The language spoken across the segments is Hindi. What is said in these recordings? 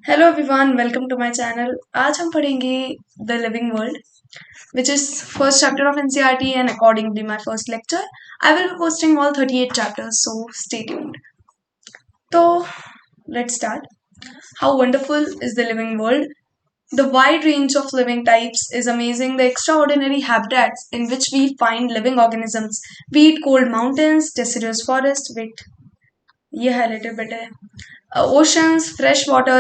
Hello everyone, welcome to my channel. आज हम पढ़ेंगे the living world, which is first chapter of NCERT, and accordingly my first lecture. I will be posting all 38 chapters, so stay tuned. So let's start. How wonderful is the living world? The wide range of living types is amazing. The extraordinary habitats in which we find living organisms, be it cold mountains, deciduous forest, wait, ये highlighted better है. Oceans, fresh water,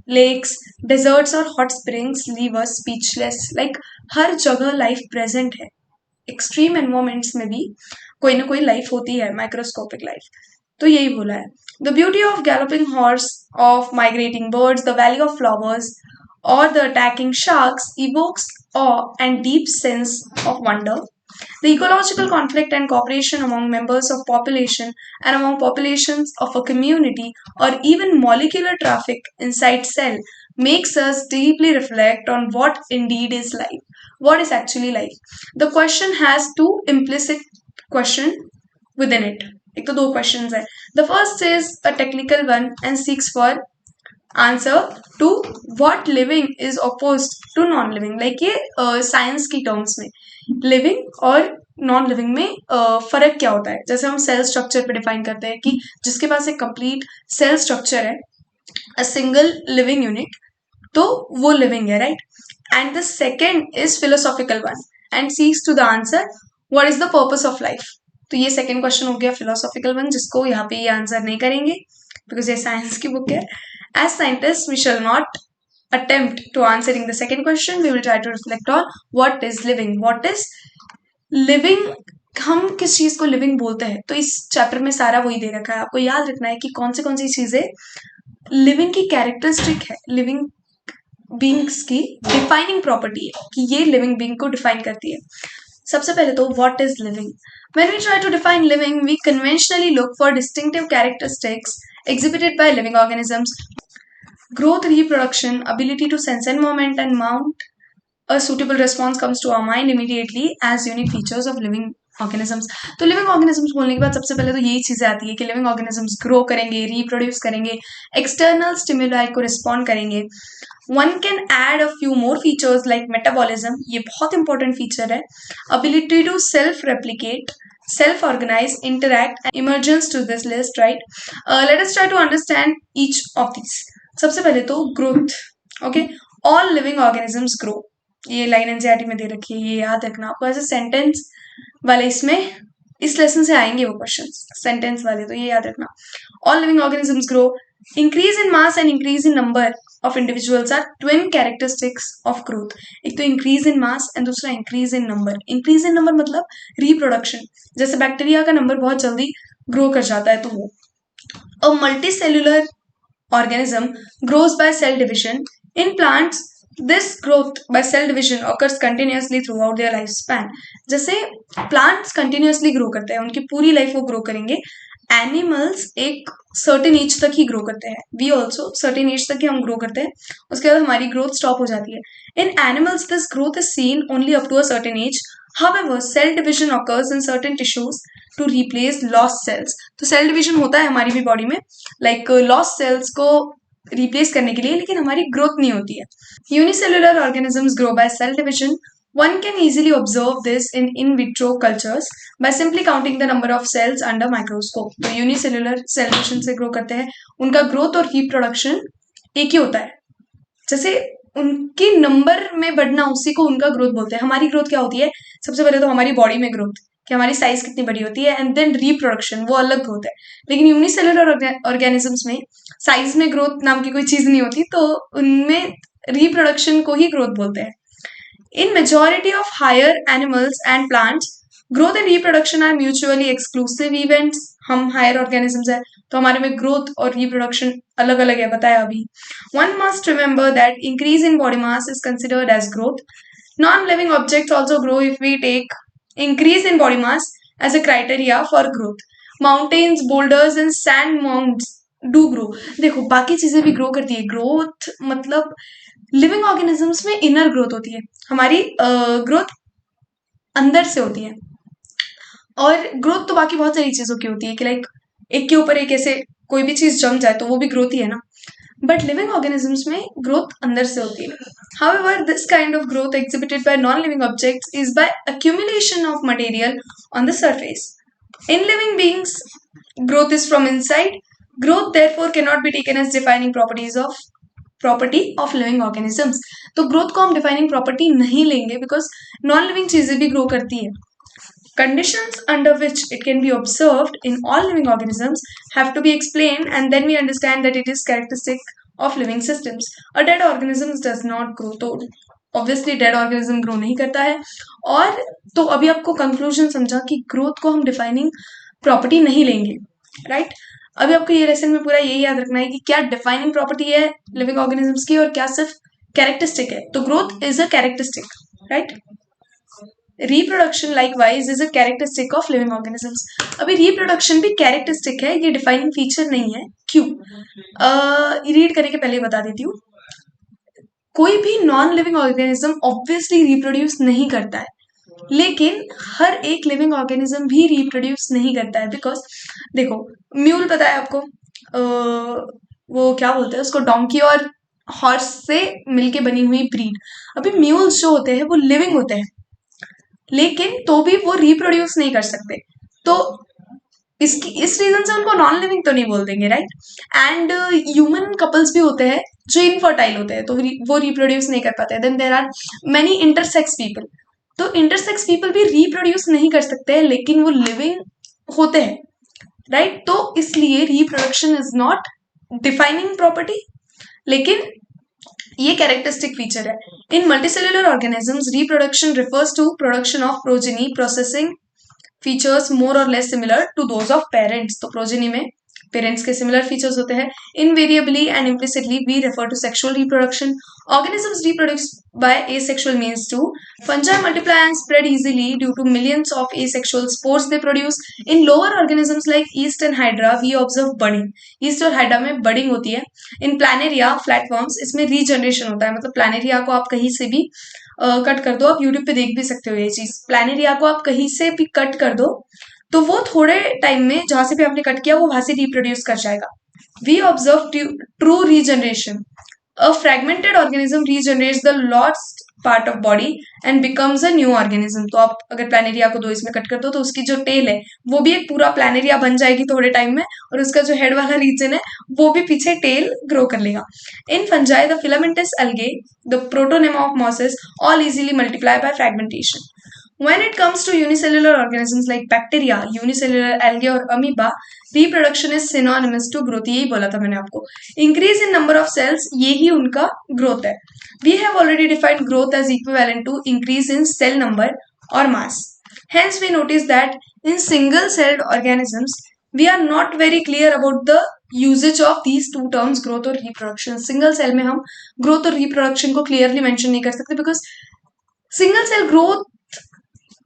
lakes, deserts और hot springs leave us speechless. Like हर जगह life present है. Extreme environments में भी कोई ना कोई life होती है, microscopic life. तो यही बोला है. The beauty of galloping horse, of migrating birds, the valley of flowers, or the attacking sharks evokes awe and deep sense of wonder. The ecological conflict and cooperation among members of population and among populations of a community or even molecular traffic inside cell makes us deeply reflect on what indeed is life. What is actually life? The question has two implicit question within it. एक तो दो questions है. The first is a technical one and seeks for answer to what living is opposed to non living. Like ये साइंस की टर्म्स में लिविंग और नॉन लिविंग में फर्क क्या होता है. जैसे हम सेल स्ट्रक्चर पे डिफाइन करते हैं कि जिसके पास एक कंप्लीट सेल स्ट्रक्चर है, अ सिंगल लिविंग यूनिट, तो वो लिविंग है, right. And the second is philosophical one and seeks to the answer what is the purpose of life. तो ये सेकेंड क्वेश्चन हो गया फिलोसॉफिकल वन, जिसको यहाँ पे ये आंसर नहीं करेंगे बिकॉज ये साइंस की बुक है. As scientists, we shall not attempt to answering the second question. We will try to reflect on what is living. What is living? हम किस चीज को लिविंग बोलते हैं, तो इस चैप्टर में सारा वही दे रखा है. आपको याद रखना है कि कौन सी चीजें लिविंग की कैरेक्टरिस्टिक है, लिविंग बींग्स की डिफाइनिंग प्रॉपर्टी है कि ये लिविंग बींग को डिफाइन करती है. सबसे पहले तो what is living. When we try to define living, we conventionally look for distinctive characteristics exhibited by living organisms. Growth, reproduction, ability to sense environment and mount a suitable response comes to our mind immediately as unique features of living organisms. तो लिविंग ऑर्गेनिजम्स बोलने के बाद सबसे पहले तो यही चीजें आती है कि लिविंग ऑर्गेनिजम्स ग्रो करेंगे, रिप्रोड्यूस करेंगे, एक्सटर्नल स्टिमुलाई को रिस्पॉन्ड करेंगे. One can add a few more features like metabolism, ये बहुत इंपॉर्टेंट फीचर है. Ability to self replicate, self organize, interact, and emergence to this list, right? Let us try to understand each of these. सबसे पहले तो growth. Okay, all living organisms grow, ये लाइन एनसीईआरटी में दे रखी है, ये याद रखना आपको. ऐसे सेंटेंस वाले इसमें इस लेसन से आएंगे वो क्वेश्चंस, सेंटेंस वाले, तो ये याद रखना. All living organisms grow. Increase in mass and increase in number of individuals are twin characteristics of growth. एक तो increase in mass and दूसरा increase in number. increase in number मतलब reproduction. जैसे बैक्टीरिया का नंबर बहुत जल्दी ग्रो कर जाता है तो वो. A multicellular organism grows by cell division. In plants, this growth by cell division occurs continuously throughout their lifespan. जैसे plants continuously grow करते हैं, उनकी पूरी लाइफ वो ग्रो करेंगे. एनिमल्स एक सर्टेन एज तक ही ग्रो करते हैं. वी ऑल्सो सर्टेन एज तक ही हम ग्रो करते हैं, उसके बाद हमारी ग्रोथ स्टॉप हो जाती है. In animals this growth is seen only up to a certain age. However, cell division occurs in certain tissues to replace lost cells. तो सेल डिविजन होता है हमारी भी बॉडी में, लाइक लॉस्ट सेल्स को रिप्लेस करने के लिए, लेकिन हमारी ग्रोथ नहीं होती है. Unicellular organisms grow by cell division. One can easily observe this in vitro cultures by simply counting the number of cells under microscope. तो यूनिसेलुलर सेल डिविजन से ग्रो करते हैं, उनका ग्रोथ और रिप्रोडक्शन एक ही होता है. जैसे उनके नंबर में बढ़ना, उसी को उनका ग्रोथ बोलते हैं. हमारी ग्रोथ क्या होती है, सबसे पहले तो हमारी बॉडी में ग्रोथ, कि हमारी साइज कितनी बड़ी होती है, एंड देन रिप्रोडक्शन, वो अलग ग्रोथ है. लेकिन यूनिसेलुलर ऑर्गेनिजम्स में साइज में ग्रोथ नाम की कोई चीज नहीं होती, तो उनमें रिप्रोडक्शन को ही ग्रोथ बोलते हैं. In majority of higher animals and plants, growth and reproduction are mutually exclusive events. हम हायर ऑर्गेनिजम्स है तो हमारे में ग्रोथ और रिप्रोडक्शन अलग अलग है, बताया अभी. One must remember that increase in body mass is considered as growth. Non-living objects also grow if we take increase in body mass as a criteria for growth. Mountains, boulders and sand mounds do grow. देखो बाकी चीजें भी ग्रो करती है. ग्रोथ मतलब लिविंग ऑर्गेनिजम्स में इनर ग्रोथ होती है, हमारी ग्रोथ अंदर से होती है. और ग्रोथ तो बाकी बहुत सारी चीजों की होती है कि लाइक एक के ऊपर एक ऐसे कोई भी चीज जम जाए तो वो भी ग्रोथ ही है ना. बट लिविंग ऑर्गेनिजम्स में ग्रोथ अंदर से होती है. However, this kind of growth exhibited by non-living objects is by accumulation of material on the surface. In living beings, growth is from inside. Growth therefore cannot be taken as defining property of living organisms. तो ग्रोथ को हम डिफाइनिंग प्रॉपर्टी नहीं लेंगे बिकॉज नॉन लिविंग चीजें भी ग्रो करती है. Conditions under which it can be observed in all living organisms have to be explained, and then we understand that it is characteristic of living systems. A dead organism does not grow. तो obviously dead organism grow नहीं करता है. और तो अभी आपको कंक्लूजन समझा कि ग्रोथ को हम डिफाइनिंग प्रॉपर्टी नहीं लेंगे, राइट? अभी आपको ये लेसन में पूरा यही याद रखना है कि क्या डिफाइनिंग प्रॉपर्टी है लिविंग ऑर्गेनिजम्स की और क्या सिर्फ कैरेक्टरिस्टिक है. तो growth is a characteristic, right? Reproduction likewise is a characteristic of living organisms. अभी रिप्रोडक्शन भी कैरेक्टरिस्टिक है, ये डिफाइनिंग फीचर नहीं है. क्यों? रीड करने के पहले बता देती हूँ. कोई भी non living organism obviously reproduce नहीं करता है, लेकिन हर एक लिविंग ऑर्गेनिज्म भी रिप्रोड्यूस नहीं करता है. बिकॉज देखो, म्यूल पता है आपको, वो क्या बोलते हैं उसको, डोंकी और हॉर्स से मिलके बनी हुई ब्रीड. अभी म्यूल्स जो होते हैं वो लिविंग होते हैं, लेकिन तो भी वो रिप्रोड्यूस नहीं कर सकते. तो इस रीजन से उनको नॉन लिविंग तो नहीं बोल देंगे, राइट? एंड ह्यूमन कपल्स भी होते हैं जो इनफर्टाइल होते हैं, तो वो रिप्रोड्यूस नहीं कर पाते. Then there are many intersex people. तो इंटरसेक्स पीपल भी रिप्रोड्यूस नहीं कर सकते हैं, लेकिन वो लिविंग होते हैं, राइट? तो इसलिए reproduction is not defining property, लेकिन ये कैरेक्टरिस्टिक फीचर है. In multicellular organisms reproduction refers to production of progeny processing features more or less similar to those of parents. तो प्रोजेनी में पेरेंट्स के सिमिलर फीचर्स होते हैं. Invariably and implicitly we refer to sexual reproduction. Organisms reproduce by asexual means too. Fungi multiply and spread easily due to millions of asexual spores they produce. In lower organisms like yeast and hydra, we observe budding. Yeast और hydra में budding होती है. In planaria, flatworms, इसमें regeneration होता है. मतलब planaria को आप कहीं से भी कट कर दो, आप यूट्यूब पे देख भी सकते हो ये चीज. प्लानेरिया को आप कहीं से भी कट कर दो तो वो थोड़े टाइम में जहां से भी आपने कट किया वो वहां से रिप्रोड्यूस कर जाएगा. We observe true regeneration. A fragmented organism regenerates the lost part of body and becomes a new organism. तो आप अगर प्लानेरिया को दो इसमें कट कर दो तो उसकी जो टेल है वो भी एक पूरा प्लानेरिया बन जाएगी थोड़े टाइम में, और उसका जो हेड वाला रीजन है वो भी पीछे टेल ग्रो कर लेगा. इन fungi the filamentous algae, the protonema of mosses all easily multiply by fragmentation. When it comes to unicellular organisms like bacteria, unicellular algae और amoeba, reproduction is synonymous to growth. यही बोला था मैंने आपको. Increase in number of cells, यही उनका growth है. We have already defined growth as equivalent to increase in cell number or mass. Hence, we notice that in single-celled organisms, we are not very clear about the usage of these two terms, growth और reproduction. Single cell में हम growth और reproduction को clearly mention नहीं कर सकते because single cell growth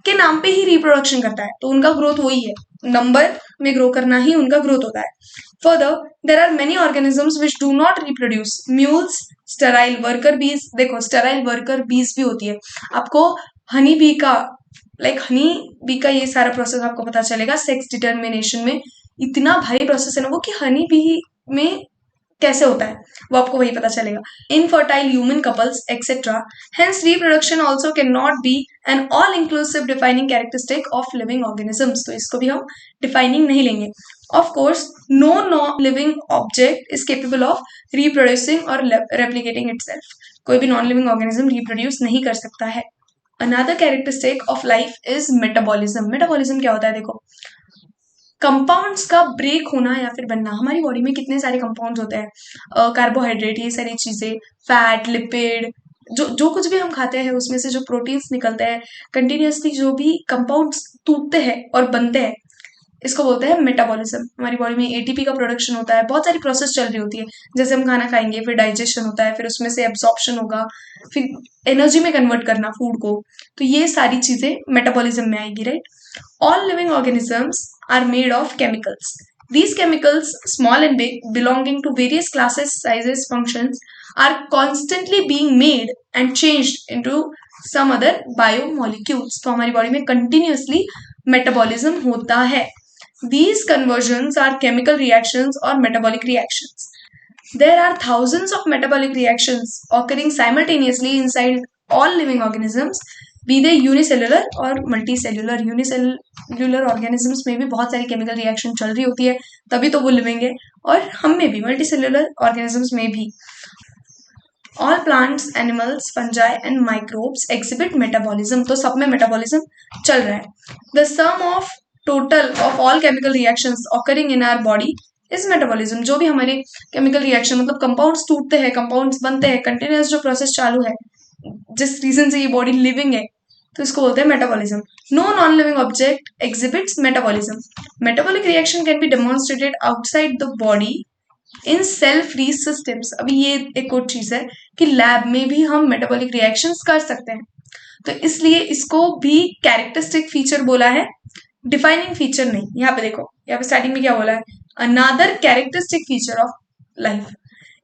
के नाम पे ही रिप्रोडक्शन करता है, तो उनका ग्रोथ वही है, नंबर में ग्रो करना ही उनका ग्रोथ होता है. Further there are many organisms which do not reproduce. Mules, sterile worker bees. देखो स्टेराइल वर्कर बीज भी होती है. आपको हनी बी का हनी बी का ये सारा प्रोसेस आपको पता चलेगा सेक्स डिटर्मिनेशन में. इतना भारी प्रोसेस है ना वो कि हनी बी में कैसे होता है वो आपको वही पता चलेगा. Infertile human couples etcetera. Hence reproduction also can not be an all inclusive defining characteristic of living organisms. तो इसको भी हम डिफाइनिंग नहीं लेंगे. Of course no living object is capable of reproducing और रेप्लिकेटिंग इटसेल्फ. कोई भी नॉन लिविंग ऑर्गेनिज्म रिप्रोड्यूस नहीं कर सकता है. Another characteristic of life is metabolism. Metabolism क्या होता है? देखो, कंपाउंड्स का ब्रेक होना या फिर बनना. हमारी बॉडी में कितने सारे कंपाउंड्स होते हैं, कार्बोहाइड्रेट, ये सारी चीजें, फैट, लिपिड, जो कुछ भी हम खाते हैं उसमें से जो प्रोटीन्स निकलते हैं, कंटिन्यूसली जो भी कंपाउंड्स टूटते हैं और बनते हैं, इसको बोलते हैं मेटाबॉलिज्म. हमारी बॉडी में एटीपी का प्रोडक्शन होता है, बहुत सारी प्रोसेस चल रही होती है. जैसे हम खाना खाएंगे, फिर डाइजेशन होता है, फिर उसमें से एब्सॉर्प्शन होगा, फिर एनर्जी में कन्वर्ट करना फूड को. तो ये सारी चीजें मेटाबॉलिज्म में आएगी, right? All living organisms are made of chemicals. These chemicals, small and big, belonging to various classes, sizes, functions, are constantly being made and changed into some other biomolecules. तो हमारी बॉडी में continuously metabolism होता है. These conversions are chemical reactions or metabolic reactions. There are thousands of metabolic reactions occurring simultaneously inside all living organisms, be they unicellular और multicellular. यूनिसेल्युलर ऑर्गेनिजम्स में भी बहुत सारी केमिकल रिएक्शन चल रही होती है, तभी तो वो लिविंग है, और हम में भी मल्टीसेल्युलर ऑर्गेनिजम्स में भी. All plants, animals, fungi and microbes exhibit metabolism. तो सब में मेटाबॉलिज्म चल रहा है. The sum of total of all chemical reactions occurring in our body is metabolism. जो भी हमारे केमिकल रिएक्शन मतलब कंपाउंड्स टूटते हैं, कंपाउंड्स बनते हैं, कंटिन्यूस जो प्रोसेस चालू है, जिस रीजन से ये बॉडी लिविंग है, तो इसको बोलते हैं metabolism. No non living object exhibits metabolism. Metabolic reaction can be demonstrated outside the body in cell free systems. अभी ये एक और चीज है कि लैब में भी हम मेटाबॉलिक रिएक्शंस कर सकते हैं, तो इसलिए इसको भी कैरेक्टरिस्टिक फीचर बोला है, डिफाइनिंग फीचर नहीं. यहाँ पे देखो, यहाँ पे स्टार्टिंग में क्या बोला है, another characteristic feature of life.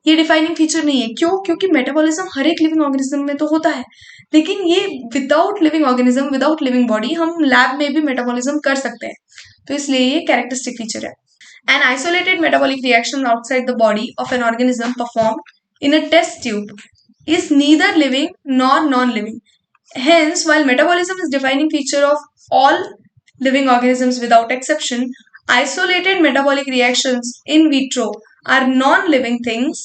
ये डिफाइनिंग फीचर नहीं है. क्यों? क्योंकि मेटाबॉलिज्म हर एक लिविंग ऑर्गेनिज्म में तो होता है, लेकिन ये without leaving organism, without leaving body हम लैब में भी मेटाबॉलिज्म कर सकते हैं, तो इसलिए ये कैरेक्टरिस्टिक फीचर है. An isolated metabolic reaction outside the body of an organism performed in a test tube is neither living nor non-living. Hence, while metabolism is defining feature of all living organisms without exception, isolated metabolic reactions in vitro are non-living things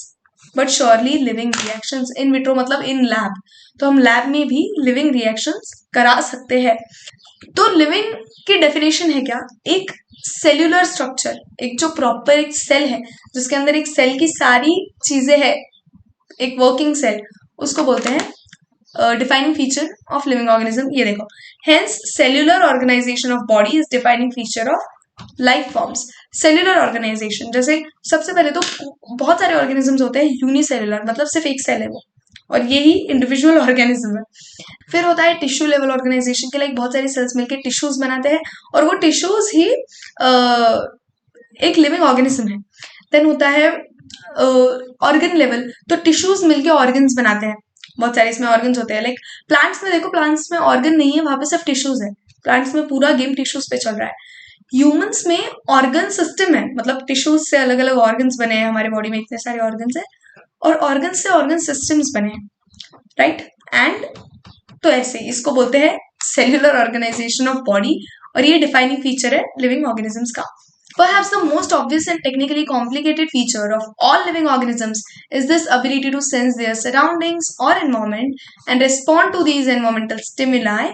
but surely living reactions. In vitro मतलब in lab. तो हम लैब में भी लिविंग रिएक्शंस करा सकते हैं. तो लिविंग की डेफिनेशन है क्या? एक सेल्यूलर स्ट्रक्चर, एक जो प्रॉपर एक सेल है जिसके अंदर एक सेल की सारी चीजें है, एक वर्किंग सेल, उसको बोलते हैं defining feature of living organism. ये देखो, hence cellular organisation of body is defining feature of life forms. Cellular organisation, जैसे सबसे पहले तो बहुत सारे ऑर्गेनिजम्स होते हैं यूनिसेल्यूलर, मतलब सिर्फ एक सेल है वो, और यही इंडिविजुअल ऑर्गेनिज्म है. फिर होता है टिश्यू लेवल ऑर्गेनाइजेशन के, लाइक बहुत सारी सेल्स मिलकर टिश्यूज बनाते हैं और वो टिश्यूज ही एक लिविंग ऑर्गेनिज्म है. देन होता है ऑर्गन लेवल, तो टिश्यूज मिलके ऑर्गन्स बनाते हैं. बहुत सारे इसमें ऑर्गन्स होते हैं, लाइक प्लांट्स में देखो, प्लांट्स में ऑर्गन नहीं है, वहां पे सिर्फ टिश्यूज है. प्लांट्स में पूरा गेम टिश्यूज पे चल रहा है. ह्यूमंस में ऑर्गन सिस्टम है, मतलब टिश्यूज से अलग अलग ऑर्गन्स बने हैं. हमारे बॉडी में इतने सारे ऑर्गन्स है और ऑर्गन से ऑर्गन सिस्टम्स बने हैं, राइट. एंड तो ऐसे इसको बोलते हैं सेल्यूलर ऑर्गेनाइजेशन ऑफ बॉडी, और ये डिफाइनिंग फीचर है लिविंग ऑर्गेनिजम्स का. Perhaps the most obvious and technically complicated feature of all living organisms is this ability to sense their surroundings or environment and respond to these environmental stimuli,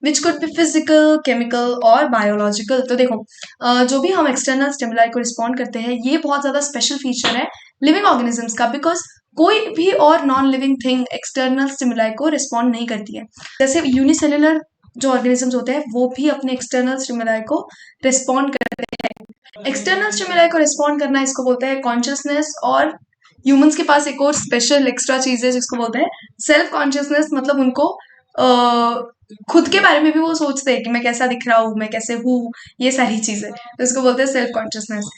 which could be physical, chemical or biological. तो देखो, जो भी हम external stimuli को respond करते हैं, ये बहुत ज़्यादा special feature है living organisms का, because कोई भी और non living thing external stimuli को रिस्पॉन्ड नहीं करती है. जैसे यूनिसेल्युलर जो ऑर्गेनिजम्स होते हैं वो भी अपने एक्सटर्नल स्टिमुलाई को रिस्पॉन्ड करते हैं. एक्सटर्नल स्टिमुलाई को रिस्पॉन्ड करना इसको बोलते हैं कॉन्शियसनेस. और ह्यूमंस के पास एक और स्पेशल एक्स्ट्रा चीज है जिसको बोलते हैं सेल्फ कॉन्शियसनेस. मतलब उनको खुद के बारे में भी वो सोचते हैं कि मैं कैसा दिख रहा हूँ, मैं कैसे हूँ, ये सारी चीजें, तो इसको बोलते हैं self consciousness.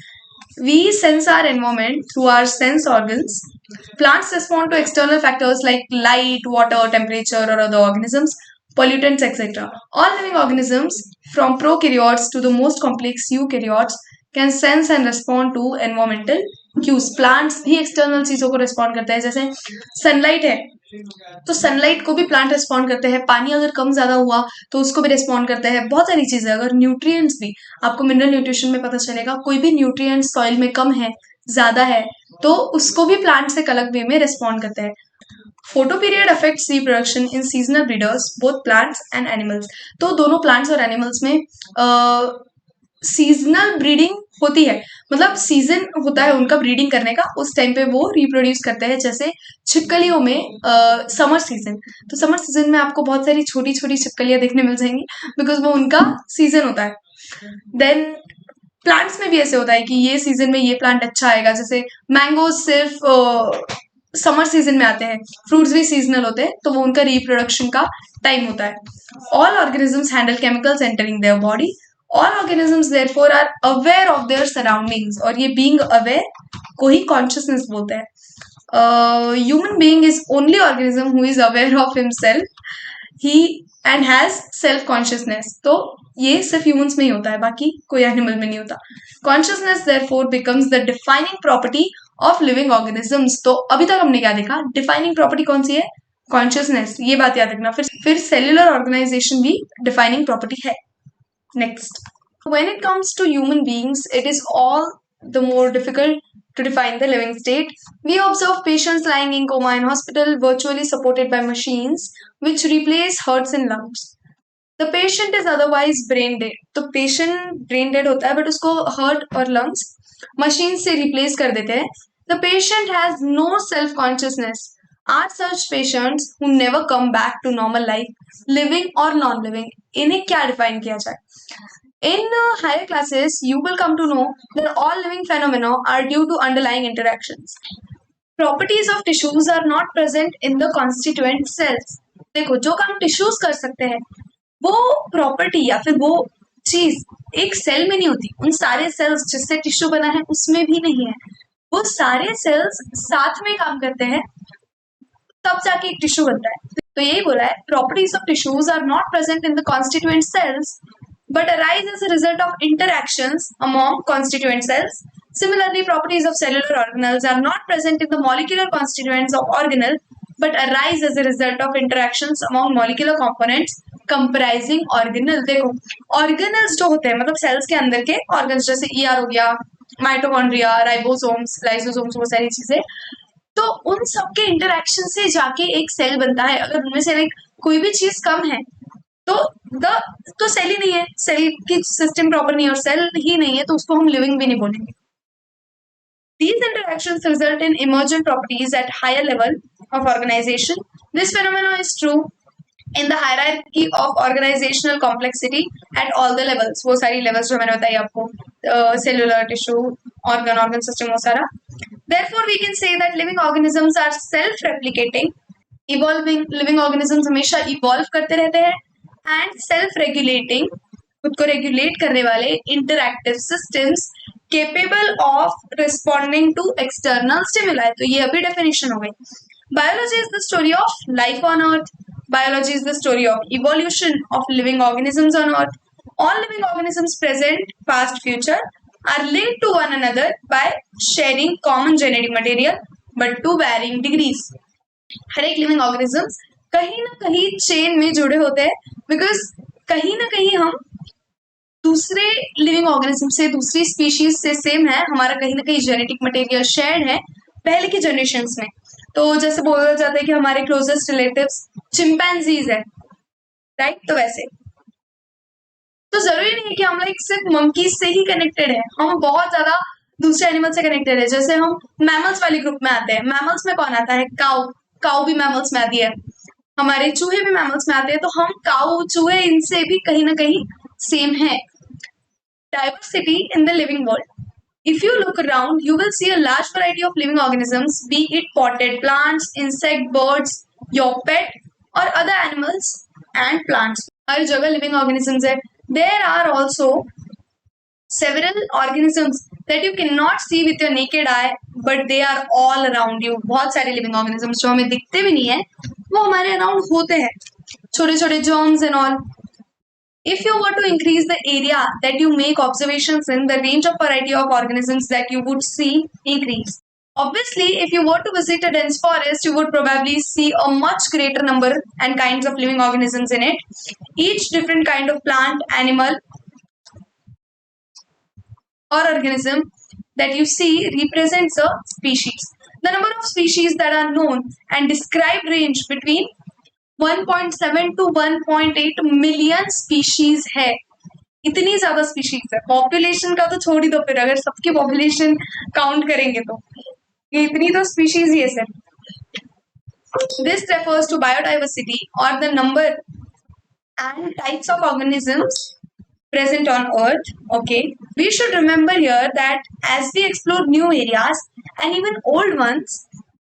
We sense our environment through our sense organs. Plants respond to external factors like light, water, temperature, or other organisms, pollutants, etc. All living organisms, from prokaryotes to the most complex eukaryotes, can sense and respond to environmental cues. Plants भी external चीजों को respond करते हैं. जैसे sunlight है तो सनलाइट को भी प्लांट रिस्पॉन्ड करते हैं. पानी अगर कम ज्यादा हुआ तो उसको भी रिस्पॉन्ड करते हैं. बहुत सारी चीजें. अगर न्यूट्रिएंट्स भी, आपको मिनरल न्यूट्रिशन में पता चलेगा, कोई भी न्यूट्रिएंट सॉइल में कम है, ज्यादा है, तो उसको भी प्लांट्स एक अलग वे में रिस्पॉन्ड करते हैं. Photo period affects reproduction in seasonal breeders, both plants and animals. तो दोनों प्लांट्स और एनिमल्स में सीजनल ब्रीडिंग होती है, मतलब सीजन होता है उनका ब्रीडिंग करने का, उस टाइम पे वो रिप्रोड्यूस करते हैं. जैसे छिपकलियों में समर सीजन, तो समर सीजन में आपको बहुत सारी छोटी छोटी छिपकलियां देखने मिल जाएंगी, बिकॉज वो उनका सीजन होता है. देन प्लांट्स में भी ऐसे होता है कि ये सीजन में ये प्लांट अच्छा आएगा. जैसे मैंगो सिर्फ समर सीजन में आते हैं, फ्रूट्स भी सीजनल होते हैं, तो वो उनका रिप्रोडक्शन का टाइम होता है. All organisms handle chemicals entering their body. All organisms therefore are aware of their surroundings, और ये being aware को ही consciousness बोलते हैं. Human being is only organism who is aware of himself, he and has self consciousness. तो ये सिर्फ humans में ही होता है, बाकी कोई animal में नहीं होता. Consciousness therefore becomes the defining property of living organisms. तो अभी तक हमने क्या देखा, डिफाइनिंग प्रॉपर्टी कौन सी है, कॉन्शियसनेस, ये बात याद रखना। फिर सेल्यूलर ऑर्गेनाइजेशन भी डिफाइनिंग प्रॉपर्टी है। Next, when it comes to human beings, it is all the more difficult to define the living state. We observe patients lying in coma in hospital, virtually supported by machines which replace hearts and lungs. The patient is otherwise brain dead. तो patient brain dead होता है, but उसको heart और lungs machine से replace कर देते हैं. The patient has no self consciousness. Are such patients who never come back to normal life, living or non-living? इन्हें क्या define किया जाए? In higher classes, you will come to know that all living phenomena are due to underlying interactions. Properties of tissues are not present in the constituent cells. देखो, जो काम टिश्यूज कर सकते हैं वो प्रॉपर्टी या फिर वो चीज एक सेल में नहीं होती। उन सारे सेल्स जिससे टिश्यू बना है उसमें भी नहीं है। वो सारे सेल्स साथ में काम करते हैं तब जाके एक टिश्यू बनता है। तो यही बोला है, properties of tissues are not present in the constituent cells but arise as a result of interactions among constituent cells. Similarly, properties of cellular organelles are not present in the molecular constituents of organelle, but arise as a result of interactions among molecular components comprising organelle. देखो, organelles जो होते हैं मतलब सेल्स के अंदर के ऑर्गन्स, जैसे ईआर हो गया, माइटोकॉन्ड्रिया, राइबोसोम्स, लाइसोसोम्स, वो सारी चीजें, तो उन सबके इंटरेक्शन से जाके एक सेल बनता है। अगर उनमें से कोई भी चीज कम है तो सेल ही नहीं है, सेल की सिस्टम प्रॉपर नहीं है और सेल ही नहीं है तो उसको हम लिविंग भी नहीं बोलेंगे। These interactions result in emergent properties at higher level of organization. This phenomenon is true in the hierarchy of organizational complexity at all the levels. वो सारी levels जो मैंने बताई आपको, cellular, tissue, organ system, वो सारा. Therefore, we can say that living organisms are self-replicating, evolving. Living organisms हमेशा evolve करते रहते हैं and self-regulating, खुद को रेगुलेट करने वाले interactive systems capable of responding to external stimuli. तो ये अभी डेफिनेशन हो गई। Biology is the story of life on earth. Biology is the story of evolution of living organisms on earth. All living organisms present, past, future are linked to one another by sharing common genetic material but to varying degrees. हर एक लिविंग ऑर्गेनिजम्स कहीं ना कहीं चेन में जुड़े होते हैं, बिकॉज कहीं ना कहीं हम दूसरे लिविंग ऑर्गेनिज्म से, दूसरी स्पीशीज से सेम है, हमारा कहीं ना कहीं जेनेटिक मटेरियल शेयर्ड है पहले की जनरेशंस में। तो जैसे बोला जाता है कि हमारे क्लोजेस्ट रिलेटिव्स चिंपैंजीज है, राइट? तो वैसे तो जरूरी नहीं है कि हम लाइक सिर्फ मंकीज से ही कनेक्टेड है, हम बहुत ज्यादा दूसरे एनिमल से कनेक्टेड है। जैसे हम मैमल्स वाले ग्रुप में आते हैं, मैमल्स में कौन आता है? काउ, काउ भी मैमल्स में आती है, हमारे चूहे भी मैमल्स में आते हैं, तो हम काउ, चूहे, इनसे भी कहीं ना कहीं सेम है। Diversity in the living world. If you look around, you will see a large variety of living organisms, be it potted plants, insect, birds, your pet, or other animals and plants. हर जगह living organisms है. There are also several organisms that you cannot see with your naked eye, but they are all around you. बहुत सारे living organisms जो हमें दिखते भी नहीं है, वो हमारे around होते हैं, छोटे छोटे germs and all. If you were to increase the area that you make observations in, the range of variety of organisms that you would see increase. Obviously, if you were to visit a dense forest, you would probably see a much greater number and kinds of living organisms in it. Each different kind of plant, animal, or organism that you see represents a species. The number of species that are known and described range between 1.7 to 1.8 million species है। इतनी ज्यादा स्पीशीज है। पॉपुलेशन का तो छोड़ ही दो, फिर अगर सबकी पॉपुलेशन काउंट करेंगे तो ये इतनी तो स्पीशीज ही है sir. This refers to biodiversity or the number and types of organisms present on earth. Okay, we should remember here that as we explore new areas and even old ones,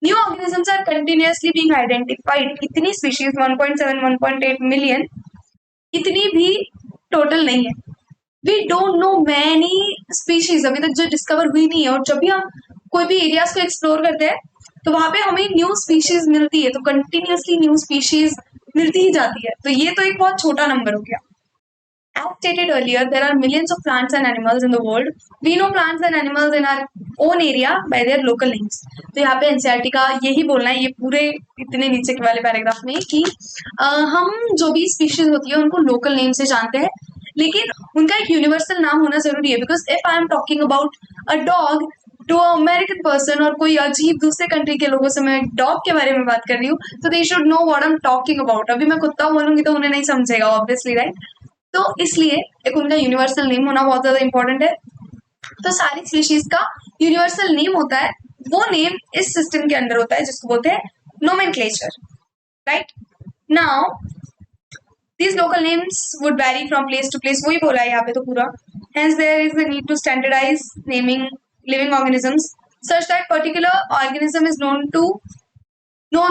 new organisms are continuously being identified. इतनी species 1.7 1.8 million इतनी भी टोटल नहीं है। We don't know many species, अभी तक जो डिस्कवर हुई नहीं है, और जब भी हम कोई भी एरियाज को एक्सप्लोर करते हैं तो वहां पे हमें न्यू स्पीशीज मिलती है, तो कंटिन्यूसली न्यू स्पीशीज मिलती ही जाती है। तो ये तो एक बहुत छोटा नंबर हो गया। As stated earlier, there are millions of plants and animals in the world. We know plants and animals in our own area by their local names. तो यहाँ पे एनसीईआरटी का यही बोलना है, ये पूरे इतने नीचे के वाले पैराग्राफ में, कि हम जो भी स्पीशीज होती है उनको लोकल नेम से जानते हैं, लेकिन उनका एक यूनिवर्सल नाम होना जरूरी है. Because if I am talking about a dog to American person और कोई अजीब दूसरे कंट्री के लोगों से मैं डॉग के बारे में बात कर रही हूँ, तो they should know what I am talking about. अभी मैं कुत्ता बोलूंगी तो उन्हें नहीं समझेगा ऑब्वियसली, राइट. तो इसलिए एक उनका यूनिवर्सल नेम होना बहुत ज्यादा इंपॉर्टेंट है. तो सारी स्पीशीज का यूनिवर्सल नेम होता है, वो नेम इस सिस्टम के अंदर होता है जिसको बोलते हैं nomenclature, right. Now these local names would vary from place to place. वही बोला है यहाँ पे तो पूरा. Hence there is the need to standardize naming living organisms such that particular organism is known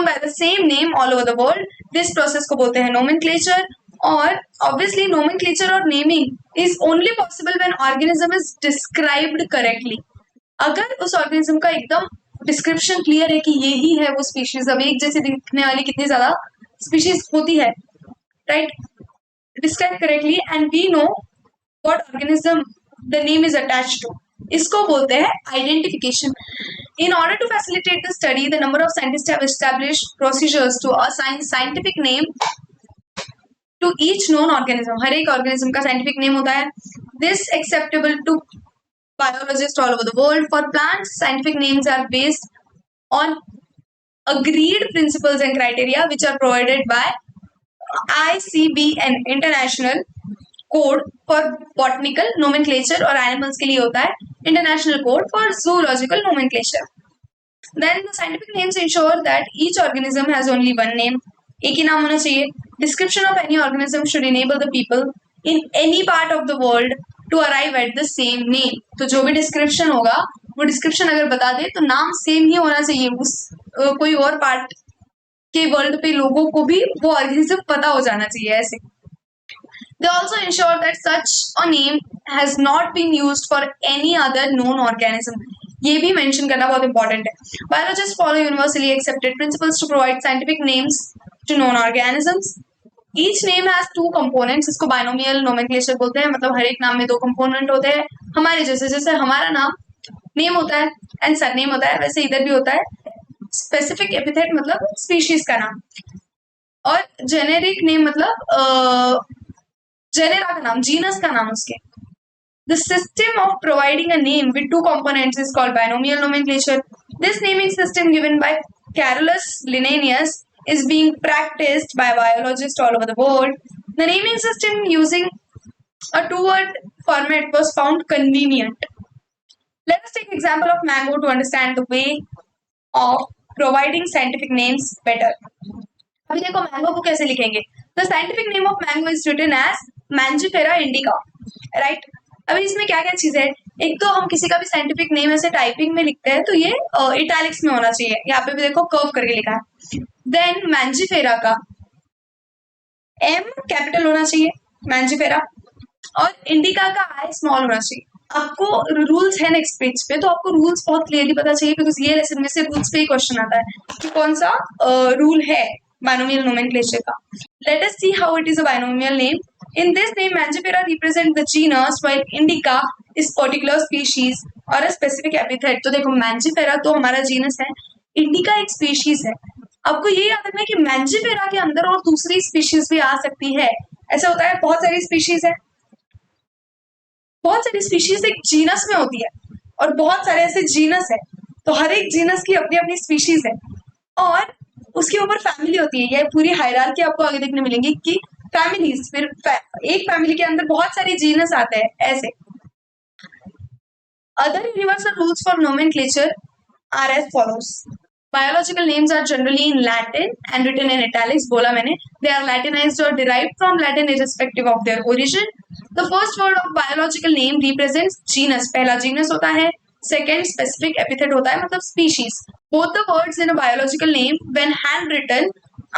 by the same name all over the world. This process को बोलते हैं nomenclature. और obviously nomenclature और naming is only possible when organism is described correctly. अगर उस organism का एकदम description clear है कि यही है वो species, अब एक जैसे दिखने वाली कितनी ज्यादा species होती है, right, described correctly and we know what organism the name is attached to. इसको बोलते हैं identification. In order to facilitate the study, the number of scientists have established procedures to assign scientific name to each known organism. हर एक organism का scientific name होता है. This acceptable to biologists all over the world. For plants, scientific names are based on agreed principles and criteria which are provided by ICBN International Code for Botanical Nomenclature, और animals के लिए होता है International Code for Zoological Nomenclature. Then the scientific names ensure that each organism has only one name. एक ही नाम होना चाहिए. Description of any organism should enable the people in any part of the world to arrive at the same name. तो जो भी description होगा वो description अगर बता दे तो नाम सेम ही होना चाहिए. उस कोई और पार्ट के वर्ल्ड पे लोगों को भी वो ऑर्गेनिज्म पता हो जाना चाहिए ऐसे. They also ensure that such a name has not been used for any other known organism. ये भी मेंशन करना बहुत इंपॉर्टेंट है. Biologists follow universally accepted principles to provide scientific names to known organisms. Each name has two components. इसको binomial nomenclature बोलते हैं. मतलब हर एक नाम में दो component होते हैं. हमारे जैसे हमारा नाम नेम होता है एंड सरनेम होता है, वैसे इधर भी होता है स्पेसिफिक एपिथेट मतलब स्पीशीज का नाम, और जेनेरिक नेम मतलब जेनेरा का नाम, जीनस का नाम उसके. The system of providing a name with two components is called binomial nomenclature. This naming system given by Carolus Linnaeus is being practiced by biologists all over the world. The naming system using a two-word format was found convenient. Let us take example of mango to understand the way of providing scientific names better. अभी देखो मैंगो को कैसे लिखेंगे. The scientific name of mango is written as Mangifera indica, right? अभी इसमें क्या क्या चीज है. एक तो हम किसी का भी साइंटिफिक नेम ऐसे टाइपिंग में लिखते हैं तो ये इटैलिक्स में होना चाहिए. यहाँ पे भी देखो कर्व करके लिखा है. देन मैंजीफेरा का एम कैपिटल होना चाहिए मैंजीफेरा, और इंडिका का आई स्मॉल होना चाहिए. आपको रूल्स है नेक्स्ट पेज पे, तो आपको रूल्स बहुत क्लियरली पता चाहिए बिकॉज ये लेसन में से रूल्स पे ही क्वेश्चन आता है कि कौन सा रूल है binomial nomenclature का. Let us see how it is a binomial name. In this name, Mangifera represent the genus, while Indica is particular species or a specific epithet. तो देखो Mangifera तो हमारा जीनस है, Indica एक स्पीशीज है. आपको ये याद रखना है कि Mangifera के अंदर और दूसरी स्पीशीज भी आ सकती है. ऐसा होता है, बहुत सारी स्पीशीज है, बहुत सारी स्पीशीज एक जीनस में होती है और बहुत सारे ऐसे जीनस है, तो हर एक जीनस की अपनी अपनी स्पीशीज है और उसके ऊपर फैमिली होती है. ये पूरी हायरार्की आपको आगे देखने मिलेंगी कि फैमिलीज, फिर एक फैमिली के अंदर बहुत सारे जीनस आते हैं ऐसे. Other universal rules for nomenclature are as follows. Biological names are generally in Latin and written in italics. बोला मैंने, they are Latinized or derived from Latin irrespective of their origin. The first word of biological name represents genus. पहला genus होता है, second specific epithet होता है मतलब species. Both the words in a biological name when handwritten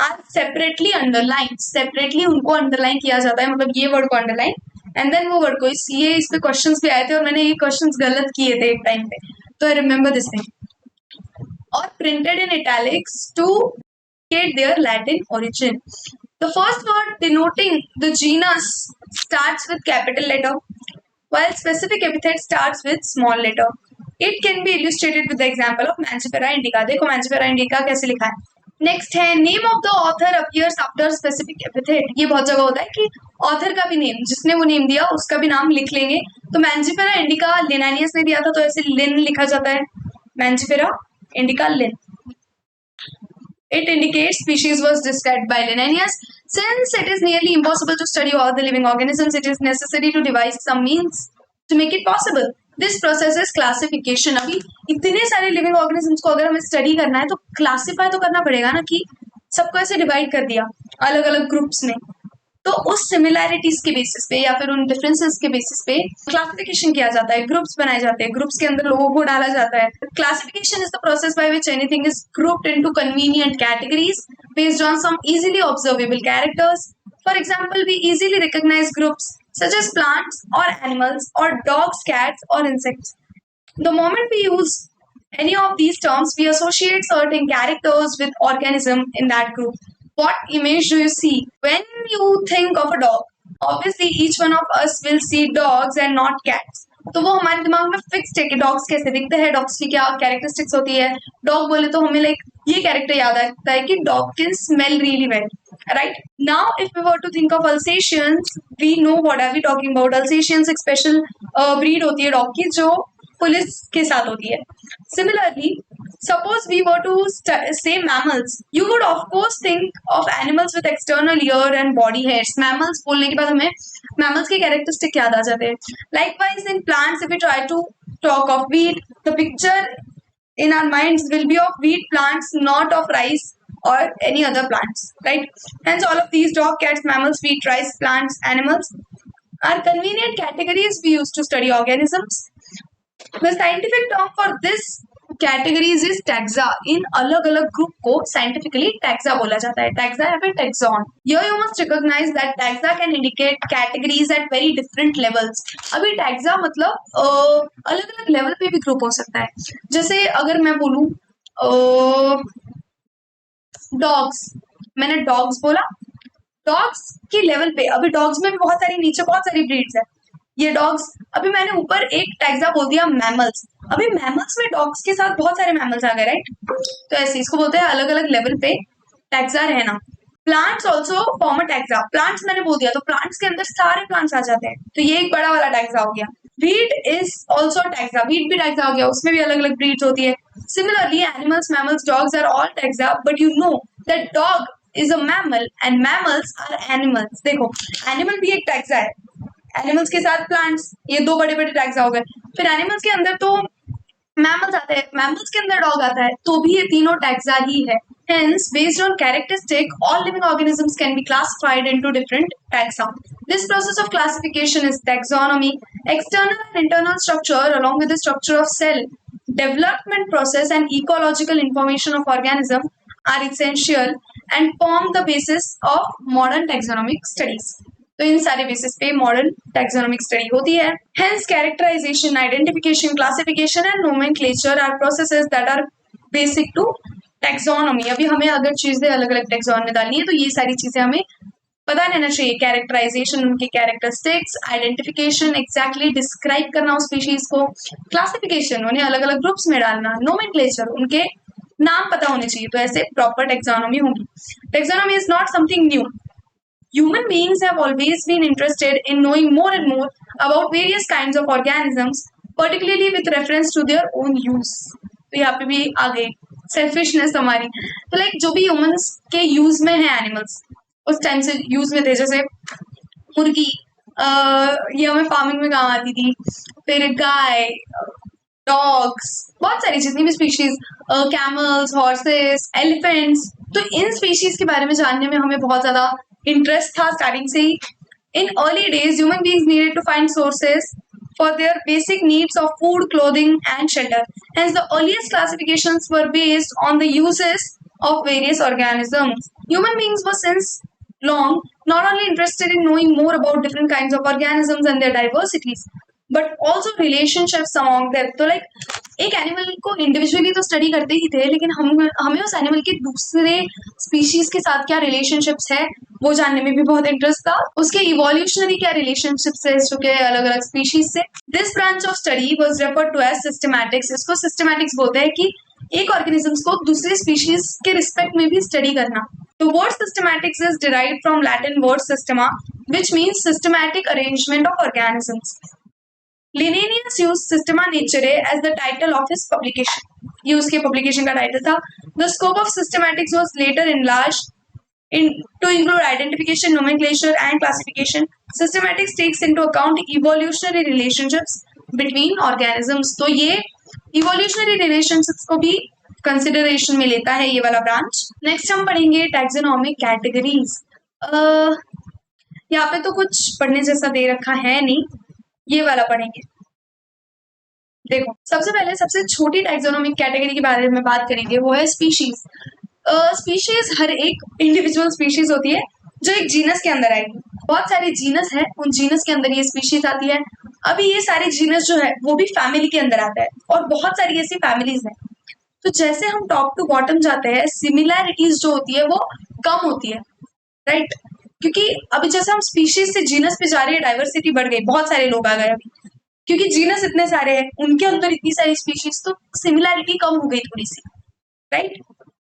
are separately underlined. Separately उनको underline किया जाता है, मतलब ये word को underline and then वो word को. ये इस पे questions भी आए थे और मैंने ये questions गलत किए थे एक टाइम पे, तो I remember this thing. Or printed in italics to indicate their Latin origin. The first word denoting the genus starts with capital letter, while specific epithet starts with small letter. It can be illustrated with the example of Mangifera indica. देखो Mangifera indica कैसे लिखा है. नेक्स्ट है name of the author appears after specific epithet. ये बहुत जगह होता है कि ऑथर का भी नेम, जिसने वो नेम दिया उसका भी नाम लिख लेंगे. तो मैंजिफेरा इंडिका लिनानियस ने दिया था तो ऐसे लिन लिखा जाता है. Mangifera indica Linn. It indicates species was described by Linnaeus. Since it is nearly impossible to study all the living organisms, it is necessary to devise some means to make it possible. This process is classification. अभी इतने सारे लिविंग ऑर्गेनिजम्स को अगर हमें स्टडी करना है तो क्लासिफाई तो करना पड़ेगा ना, कि सबको ऐसे डिवाइड कर दिया अलग अलग ग्रुप्स में. तो उस सिमिलैरिटीज के बेसिस पे या फिर उन डिफरेंसेस के बेसिस पे क्लासिफिकेशन किया जाता है, ग्रुप्स बनाए जाते हैं, ग्रुप्स के अंदर लोगों को डाला जाता है. Classification is the process by which anything is grouped into convenient categories based on some easily observable characters. For example, we easily recognise groups such as plants or animals or dogs, cats or insects. The moment we use any of these terms, we associate certain characters with organism in that group. What image do you see when you think of a dog? Obviously, each one of us will see dogs and not cats. तो वो हमारे दिमाग में फिक्स्ड है कि डॉग्स कैसे दिखते हैं, डॉग्स की क्या कैरेक्टरिस्टिक्स होती है. डॉग बोले तो हमें लाइक ये कैरेक्टर याद आता है कि dog can smell really well. Right now, if we were to think of Alsatians, we know what are we talking about. Alsatians एक special breed होती है डॉग की जो पुलिस के साथ होती है. Similarly, suppose we were to say mammals, you would of course think of animals with external ear and body hairs. Mammals बोलने के बाद हमें mammals के characteristic याद आ जाते हैं. Likewise, in plants, if we try to talk of wheat, the picture in our minds will be of wheat plants, not of rice or any other plants, right? Hence, all of these dog, cats, mammals, wheat, rice, plants, animals are convenient categories we use to study organisms. The scientific term for this categories is taxa. इन अलग अलग ग्रुप को scientifically taxa बोला जाता है. Taxa या फिर taxon. Here you must recognize that taxa can indicate categories at very different levels. अभी taxa मतलब अलग अलग लेवल पे भी ग्रुप हो सकता है. जैसे अगर मैं बोलूँ डॉग्स, मैंने डॉग्स बोला, डॉग्स की लेवल पे अभी डॉग्स में भी बहुत सारी नीचे बहुत सारी ब्रीड्स है. ये डॉग्स, अभी मैंने ऊपर एक टैक्सा बोल दिया मैमल्स. अभी मैमल्स में डॉग्स के साथ बहुत सारे मैमल्स आ गए, राइट? तो ऐसे इसको बोलते हैं अलग अलग लेवल पे टैक्सा रहना. Plants also form a taxa. Plants मैंने बोल दिया तो प्लांट्स के अंदर सारे प्लांट्स आ जाते हैं, तो ये एक बड़ा वाला टैक्सा हो गया. Wheat is also taxa. Wheat भी taxa हो गया, उसमें भी अलग अलग breeds होती है. Similarly, animals, mammals, dogs are all taxa, but you know that dog is a mammal and mammals are animals. देखो, animal भी एक taxa है. Animals के साथ plants, ये दो बड़े बड़े taxa हो गए. फिर animals के अंदर तो mammals आते हैं, mammals के अंदर dog आता है, तो भी ये तीनों taxa ही है. Hence, based on characteristic, all living organisms can be classified into different taxa. This process of classification is taxonomy. External and internal structure, along with the structure of cell, development process, and ecological information of organism are essential and form the basis of modern taxonomic studies. तो इन सारे बेसिस पे मॉडर्न टैक्सोनॉमिक स्टडी होती है. Hence, characterization, identification, classification, and nomenclature are processes that are basic to taxonomy. अभी हमें अगर चीजें अलग अलग टैक्सोन में डालनी है तो ये सारी चीजें हमें पता रहना चाहिए. कैरेक्टराइजेशन, उनके कैरेक्टरिस्टिक्स, आइडेंटिफिकेशन, एग्जैक्टली डिस्क्राइब करना उस स्पीशीज को, क्लासिफिकेशन, उन्हें अलग अलग ग्रुप्स में डालना, नोमेनक्लेचर, उनके नाम पता होने चाहिए. तो ऐसे प्रॉपर टैक्सोनॉमी होगी. Taxonomy is not something new. Human beings have always been interested in knowing more and more about various kinds of organisms, particularly with reference to their own use. तो यहाँ पे भी आ गई सेल्फिशनेस हमारी. तो लाइक जो भी ह्यूमंस के यूज में है एनिमल्स, उस टाइम से यूज में थे. जैसे मुर्गी, ये हमें फार्मिंग में काम आती थी. फिर गाय, डॉग्स, बहुत सारी जितनी भी स्पीशीज, कैमल्स, हॉर्सेस, एलिफेंट्स. तो इन स्पीशीज के बारे में जानने में हमें बहुत ज्यादा इंटरेस्ट था स्टार्टिंग से ही. In early days human beings needed to find sources for their basic needs of food, clothing, and shelter. Hence, the earliest classifications were based on the uses of various organisms. Human beings were since long not only interested in knowing more about different kinds of organisms and their diversities, but also relationships among them. तो लाइक एक एनिमल को इंडिविजुअली तो स्टडी करते ही थे, लेकिन हमें उस एनिमल के दूसरे स्पीशीज के साथ क्या रिलेशनशिप्स है वो जानने में भी बहुत इंटरेस्ट था। उसके इवोल्यूशनरी क्या रिलेशनशिप्स है इसके अलग अलग स्पीशीज से। This branch of study was referred to as systematics. इसको सिस्टमैटिक्स बोलते हैं कि एक ऑर्गेनिजम्स को दूसरे स्पीशीज के रिस्पेक्ट में भी स्टडी करना। The word systematics is derived from Latin word systema, which means systematic arrangement of organisms. Linnaeus used Systema Naturae as the title of his publication. ये उसके publication का title था. The scope of systematics was later enlarged to include identification, nomenclature, and classification. Systematics takes into account evolutionary relationships between organisms. तो ये evolutionary relationships को भी कंसिडरेशन में लेता है ये वाला ब्रांच। नेक्स्ट हम पढ़ेंगे टैक्सोनॉमिक कैटेगरीज। यहाँ पे तो कुछ पढ़ने जैसा दे रखा है नहीं, ये वाला पढ़ेंगे। देखो सबसे पहले सबसे छोटी टैक्सोनॉमिक कैटेगरी के बारे में बात करेंगे, वो है स्पीशीज। स्पीशीज हर एक इंडिविजुअल स्पीशीज होती है जो एक जीनस के अंदर आएगी। बहुत सारे जीनस है, उन जीनस के अंदर ये स्पीशीज आती है। अभी ये सारे जीनस जो है वो भी फैमिली के अंदर आता है और बहुत सारी ऐसी फैमिलीज है। तो जैसे हम टॉप टू बॉटम जाते हैं, सिमिलैरिटीज जो होती है वो कम होती है, राइट? क्योंकि अभी जैसे हम स्पीशीज से जीनस पे जा रहे हैं, डाइवर्सिटी बढ़ गई, बहुत सारे लोग आ गए अभी, क्योंकि जीनस इतने सारे हैं, उनके अंदर इतनी सारी स्पीशीज, तो सिमिलैरिटी कम हो गई थोड़ी सी, राइट?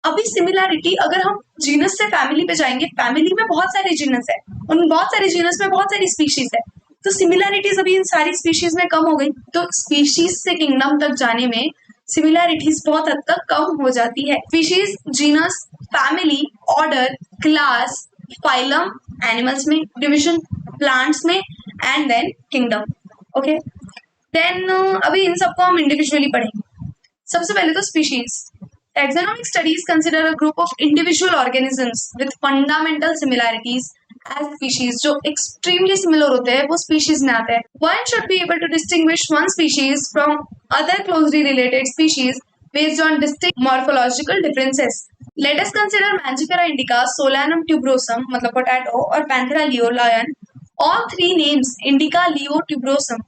अभी सिमिलैरिटी अगर हम जीनस से फैमिली पे जाएंगे, फैमिली में बहुत सारे जीनस है, उन बहुत सारे जीनस में बहुत सारी स्पीशीज है, तो सिमिलैरिटीज अभी इन सारी स्पीशीज में कम हो गई। तो स्पीशीज से किंगडम तक जाने में सिमिलैरिटीज बहुत हद तक कम हो जाती है। Species, genus, family, order, class, phylum animals में, डिवीजन प्लांट्स में, and then kingdom. Okay, then अभी इन सबको हम इंडिविजुअली पढ़ेंगे। सबसे पहले तो species. Taxonomic studies consider a group of individual organisms with fundamental similarities as species, जो extremely similar होते हैं वो species में आते हैं। One should be able to distinguish one species from other closely related species based on distinct morphological differences. Let us consider Mangifera indica, Solanum tuberosum मतलब potato और Panthera leo lion. All three names indica, leo, tuberosum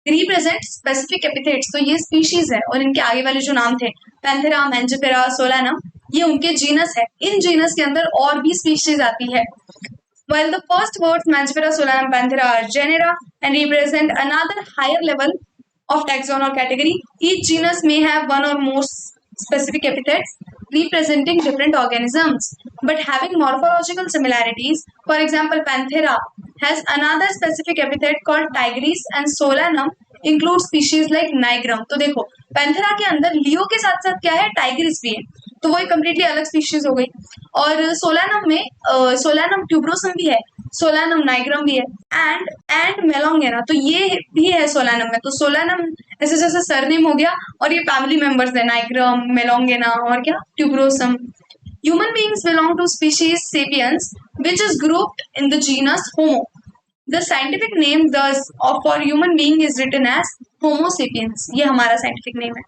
represent specific epithets. तो ये स्पीशीज है और इनके आगे वाले जो नाम थे पैंथेरा, मैंजिफेरा, सोलानम, ये उनके जीनस है। इन जीनस के अंदर और भी स्पीशीज आती है। While the first words Mangifera, Solanum, Panthera are genera and represent another higher level of taxon or category, each genus may have one or more specific epithets representing different organisms but having morphological similarities. For example, Panthera has another specific epithet called tigris and Solanum includes species like nigrum. तो देखो पैंथेरा के अंदर लियो के साथ साथ क्या है, टाइग्रिस भी है, तो वो एक कम्प्लीटली अलग स्पीशीज हो गई। और सोलानम में सोलानम ट्यूब्रोसम भी है, सोलानम नाइग्रम भी है, एंड मेलोंगेना, तो ये भी है सोलानम में। तो सोलानम ऐसे जैसे सरनेम हो गया और ये फैमिली मेंबर्स है, नाइग्रम, मेलोंगेना और क्या, tuberosum. Human beings belong to species sapiens, which is grouped in the genus Homo. The scientific name thus for human being is written as Homo sapiens. ये हमारा scientific name है।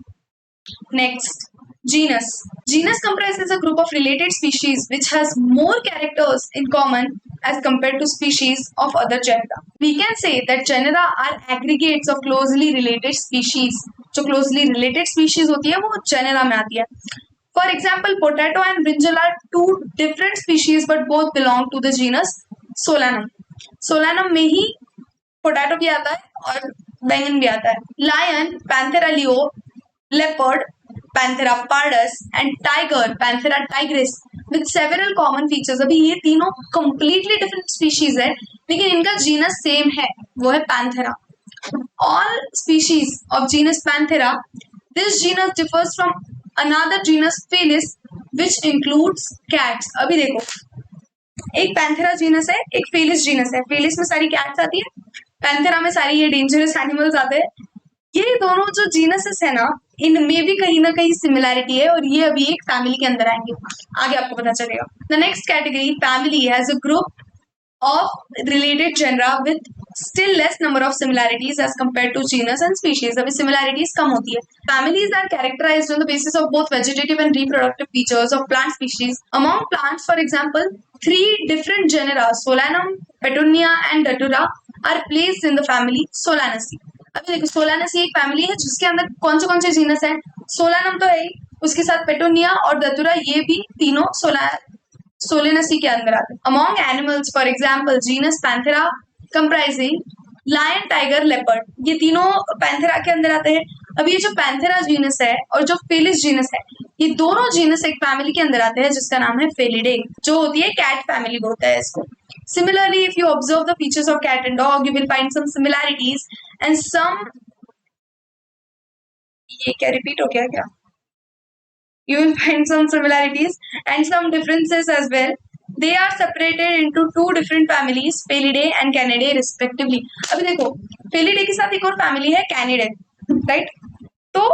Next, genus. Genus comprises a group of related species which has more characters in common as compared to species of other genera. We can say that genera are aggregates of closely related species. जो closely related species होती है वो genera में आती है। For example, potato and brinjal are two different species but both belong to the genus Solanum. Solanum में ही पोटैटो भी आता है और बैंगन भी आता है। Lion, Panthera leo, leopard, Panthera pardus and tiger, Panthera tigris with several common features. अभी ये तीनों completely different species है लेकिन इनका genus same है, वो है Panthera. All species of genus Panthera, this genus differs from another genus Felis which includes cats. अभी देखो एक पैंथेरा जीनस है, एक फेलिस जीनस है। फेलिस में सारी कैट्स आती है, पैंथेरा में सारी ये डेंजरस एनिमल्स आते हैं। ये दोनों जो जीनसेस है ना, इनमें भी कहीं ना कहीं सिमिलैरिटी है और ये अभी एक फैमिली के अंदर आएंगे, आगे आपको पता चलेगा। The next category family has a group of related genera with still less number of similarities as compared to genus and species. अभी similarities कम होती है। Families are characterized on the basis of both vegetative and reproductive features of plant species. Among plants, for example, 3 different genera, Solanum, Petunia and Datura, are placed in the family Solanaceae. अभी देखो सोलानेसी एक फैमिली है जिसके अंदर कौन से जीनस है, सोलानम तो है ही, उसके साथ पेटोनिया और दतुरा ये भी तीनों सोलेनेसी के अंदर आते हैं। Among animals for example genus Panthera comprising lion tiger leopard, ये तीनों पैंथेरा के अंदर आते हैं। अब ये जो पैंथेरा जीनस है और जो फेलिस जीनस है, ये दोनों जीनस एक फैमिली के अंदर आते हैं जिसका नाम है फेलिडे, जो होती है कैट फैमिली बोलता है इसको। Similarly, if you observe the features of cat and dog, you will find some similarities and some, ये क्या रिपीट हो गया क्या? You will find some similarities and some differences as well. They are separated into two different families, Felidae and Canidae respectively. अभी देखो Felidae के साथ एक और फैमिली है Canidae, राइट? तो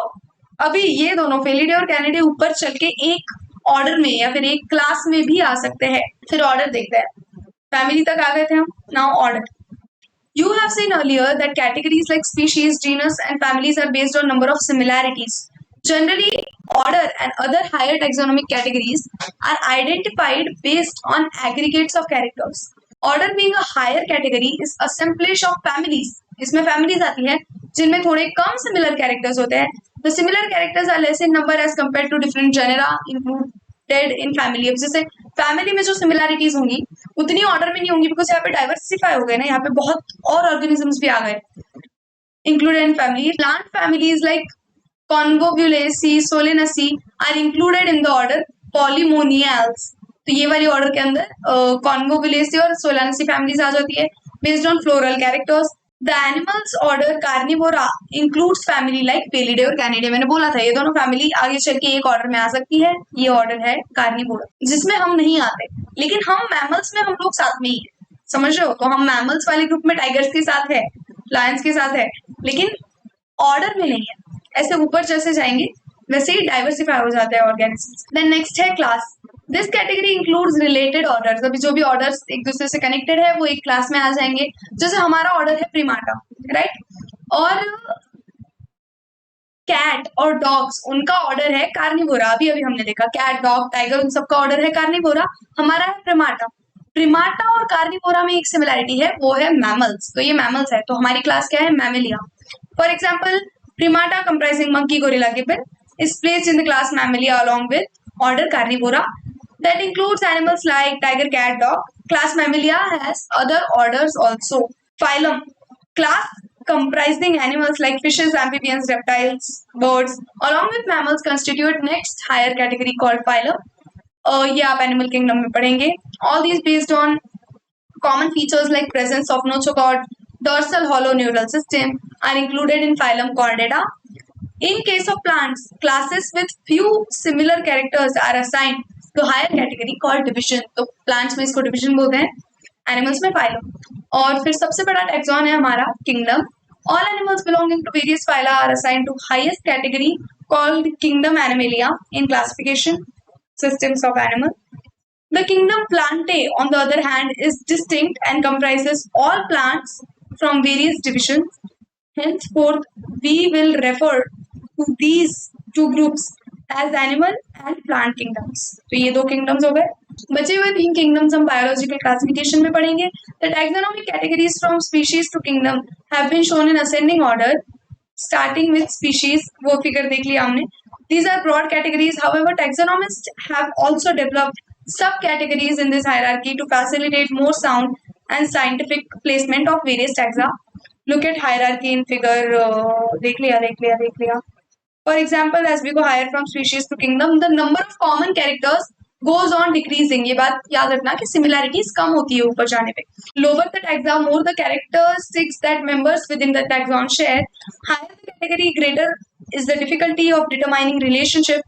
अभी ये दोनों Felidae और Canidae ऊपर चल के एक ऑर्डर में या फिर एक क्लास में भी आ सकते हैं। फिर ऑर्डर देखते हैं, फैमिली तक आ गए थे हम, now order. You have seen earlier that categories like species, genus, and families are based on number of similarities. Generally, order and other higher taxonomic categories are identified based on aggregates of characters. Order being a higher category is assemblage of families. इसमें families आती है जिनमें थोड़े कम similar characters होते हैं. The similar characters are less in number as compared to different genera included in family. अब जैसे फैमिली में जो सिमिलैरिटीज होंगी उतनी ऑर्डर में नहीं होंगी, बिकॉज यहाँ पे डाइवर्सिफाई हो गए ना, यहाँ पे बहुत और ऑर्गेनिजम्स भी आ गए included in family. Plant families like convolvulaceae, solanaceae are included in the order polemoniales. तो ये वाली ऑर्डर के अंदर कॉन्वोब्यूलेसी और सोलेनेसी फैमिलीज आ जाती है based on floral characters. The animals order Carnivora includes family like Felidae और Canidae। मैंने बोला था ये दोनों फैमिली आगे चल के एक ऑर्डर में आ सकती है। ये ऑर्डर है Carnivora, जिसमें हम नहीं आते, लेकिन हम मैमल्स में हम लोग साथ में ही है, समझ रहे हो? तो हम मैमल्स वाले ग्रुप में टाइगर्स के साथ है, लायंस के साथ है, लेकिन ऑर्डर में नहीं है। ऐसे ऊपर जैसे जाएंगे वैसे ही डाइवर्सिफाई हो जाते हैं ऑर्गेनिजम्स। देन नेक्स्ट है class. This category includes related orders. अभी जो भी ऑर्डर्स एक दूसरे से कनेक्टेड है वो एक क्लास में आ जाएंगे। जैसे हमारा ऑर्डर है प्रीमाटा, राइट? और कैट और डॉग्स उनका ऑर्डर है कार्निवोरा। अभी अभी हमने देखा कैट, डॉग, टाइगर उन सबका ऑर्डर है कार्निवोरा, हमारा है प्रीमाटा। प्रीमाटा और कार्निवोरा में एक सिमिलैरिटी है, वो है मैमल्स। तो ये मैमल्स है, तो हमारी क्लास क्या है? Mammalia. For example primata comprising monkey, gorilla, gibbon is placed in the class Mammalia along with order Carnivora. That includes animals like tiger, cat, dog. Class Mammalia has other orders also. Phylum, class comprising animals like fishes, amphibians, reptiles, birds, along with mammals constitute next higher category called phylum. ये आप animal kingdom में पढ़ेंगे. All these based on common features like presence of notochord, dorsal hollow neural system are included in phylum Chordata. In case of plants, classes with few similar characters are assigned to higher category called division. तो plants में इसको division बोलते हैं, animals में phylum। और फिर सबसे बड़ा taxon है हमारा kingdom. All animals belonging to various phyla are assigned to highest category called kingdom Animalia in classification systems of animal. The kingdom Plantae, on the other hand, is distinct and comprises all plants from various divisions. Henceforth, we will refer to these two groups as animal and plant kingdoms. तो ये दो kingdoms हो गए। बचे हुए तीन kingdoms हम biological classification में पढ़ेंगे। The taxonomic categories from species to kingdom have been shown in ascending order, starting with species। वो figure देख लिया हमने। These are broad categories. However, taxonomists have also developed subcategories in this hierarchy to facilitate more sound and scientific placement of various taxa. Look at hierarchy in figure. देख लिया। For example, as we go higher from species to kingdom, the number of common characters goes on decreasing. ये बात याद रखना कि similarities कम होती है ऊपर जाने पे। Lower the taxa, more the characteristics that members within the taxon share. Higher the category, greater is the difficulty of determining relationship